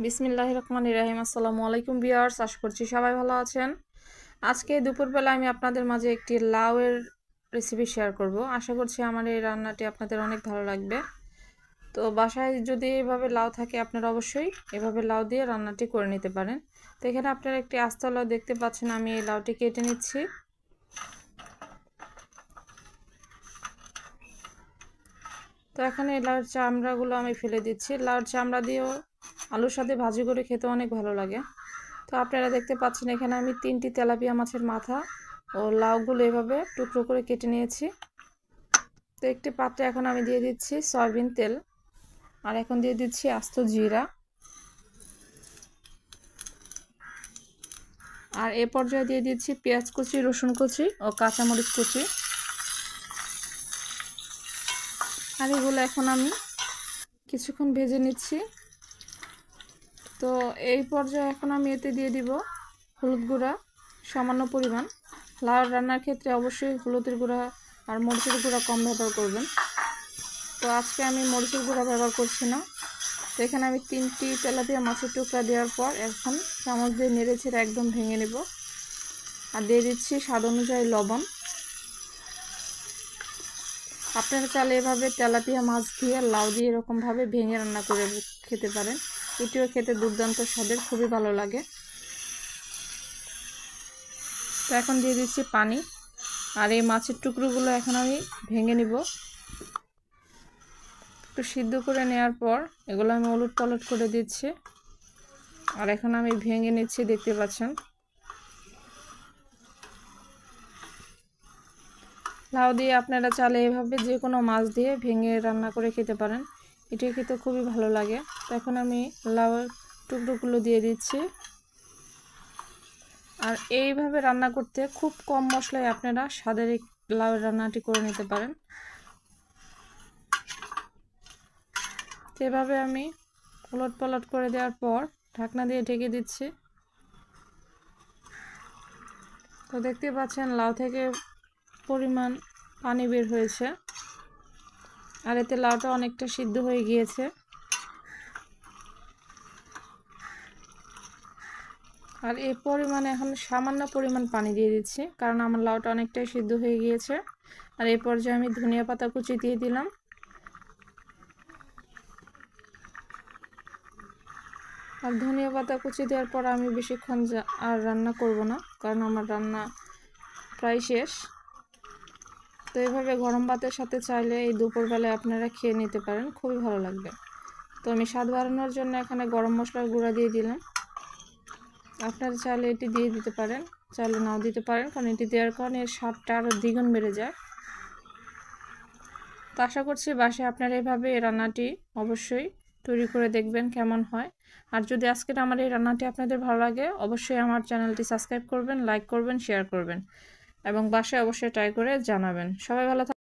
বিসমিল্লাহির রহমানির রহিম। আসসালামু আলাইকুম ভিউয়ার্স, আশা করছি সবাই ভালো আছেন। আজকে দুপুরবেলা আমি আপনাদের মাঝে একটি লাউয়ের রেসিপি শেয়ার করব। আশা করছি আমার এই রান্নাটি আপনাদের অনেক ভালো লাগবে। তো বাসায় যদি এভাবে লাউ থাকে আপনারা অবশ্যই এভাবে লাউ দিয়ে রান্নাটি করে নিতে পারেন। তো এখানে আপনারা একটি আস্ত লাউ দেখতে পাচ্ছেন, আমি এই লাউটি কেটে নিচ্ছি। তো এখানে এই লাউর চামড়াগুলো আমি ফেলে দিচ্ছি। লাউর চামড়া দিয়েও আলুর সাথে ভাজি করে খেতে অনেক ভালো লাগে। তো আপনারা দেখতে পাচ্ছেন এখানে আমি 3টি তেলাপিয়া মাছের মাথা ও লাউগুলো এভাবে টুকরো করে কেটে নিয়েছি। তো একটি পাত্রে এখন আমি দিয়ে দিচ্ছি সয়াবিন তেল, আর এখন দিয়ে দিচ্ছি আস্ত জিরা, আর এ পর্যায়ে দিয়ে দিচ্ছি পেঁয়াজ কুচি, রসুন কুচি ও কাঁচামরিচ কুচি। আর এগুলো এখন আমি কিছুক্ষণ ভেজে নিচ্ছি। তো এই পর্যায়ে এখন আমি এতে দিয়ে দিব হলুদ গুঁড়া সামান্য পরিমাণ। লাউ রান্নার ক্ষেত্রে অবশ্যই হলুদের গুঁড়া আর মরিচের গুঁড়া কম ব্যবহার করবেন। তো আজকে আমি মরিচের গুঁড়া ব্যবহার করছি না। তো এখানে আমি 3টি তেলাপিয়া মাছের টুকরা দেওয়ার পর এখন চামচ দিয়ে নেড়ে ছেড়ে একদম ভেঙে নেব। আর দিয়ে দিচ্ছি স্বাদ অনুযায়ী লবণ। আপনারা চাইলে এভাবে তেলাপিয়া মাছ দিয়ে লাউ দিয়ে এরকমভাবে ভেঙে রান্না করে খেতে পারেন। এটিও খেতে দুর্দান্ত স্বাদের, খুবই ভালো লাগে। তো এখন দিয়ে দিচ্ছি পানি, আর এই মাছের টুকরোগুলো এখন আমি ভেঙে নিব। একটু সিদ্ধ করে নেওয়ার পর এগুলো আমি ওলট পালট করে দিচ্ছি, আর এখন আমি ভেঙে নিচ্ছি, দেখতে পাচ্ছেন। লাউ দিয়ে আপনারা চাইলে এভাবে যে কোনো মাছ দিয়ে ভেঙে রান্না করে খেতে পারেন, এটি খেতে খুবই ভালো লাগে। তো এখন আমি লাউয়ের টুকরোগুলো দিয়ে দিচ্ছি, আর এইভাবে রান্না করতে খুব কম মশলায় আপনারা স্বাদের এই লাউয়ের রান্নাটি করে নিতে পারেন। এভাবে আমি উলট পালট করে দেওয়ার পর ঢাকনা দিয়ে ঢেকে দিচ্ছি। তো দেখতে পাচ্ছেন লাউ থেকে পরিমাণ পানি বের হয়েছে, আর এতে লাউটা অনেকটা সিদ্ধ হয়ে গিয়েছে। আর এই পরিমাণে এখন সামান্য পরিমাণ পানি দিয়ে দিচ্ছি, কারণ আমার লাউটা অনেকটাই সিদ্ধ হয়ে গিয়েছে। আর এই পর্যায়ে আমি ধনিয়া পাতা কুচি দিয়ে দিলাম। আর ধনিয়া পাতা কুচি দেওয়ার পর আমি বেশিক্ষণ আর রান্না করব না, কারণ আমার রান্না প্রায় শেষ। তো এইভাবে গরম ভাতের সাথে চাইলে এই দুপুরবেলায় আপনারা খেয়ে নিতে পারেন, খুবই ভালো লাগবে। তো আমি স্বাদ বাড়ানোর জন্য এখানে গরম মশলার গুঁড়া দিয়ে দিলাম। আপনারা চাইলে এটি দিয়ে দিতে পারেন, চাইলে নাও দিতে পারেন, কারণ এটি দেওয়ার কারণে এর স্বাদটা আরও দ্বিগুণ বেড়ে যায়। তো আশা করছি বাসায় আপনারা এভাবে এই রান্নাটি অবশ্যই তৈরি করে দেখবেন কেমন হয়। আর যদি আজকের আমার এই রান্নাটি আপনাদের ভালো লাগে, অবশ্যই আমার চ্যানেলটি সাবস্ক্রাইব করবেন, লাইক করবেন, শেয়ার করবেন এবং বাসায় অবশ্যই ট্রাই করে জানাবেন। সবাই ভালো থাকবেন।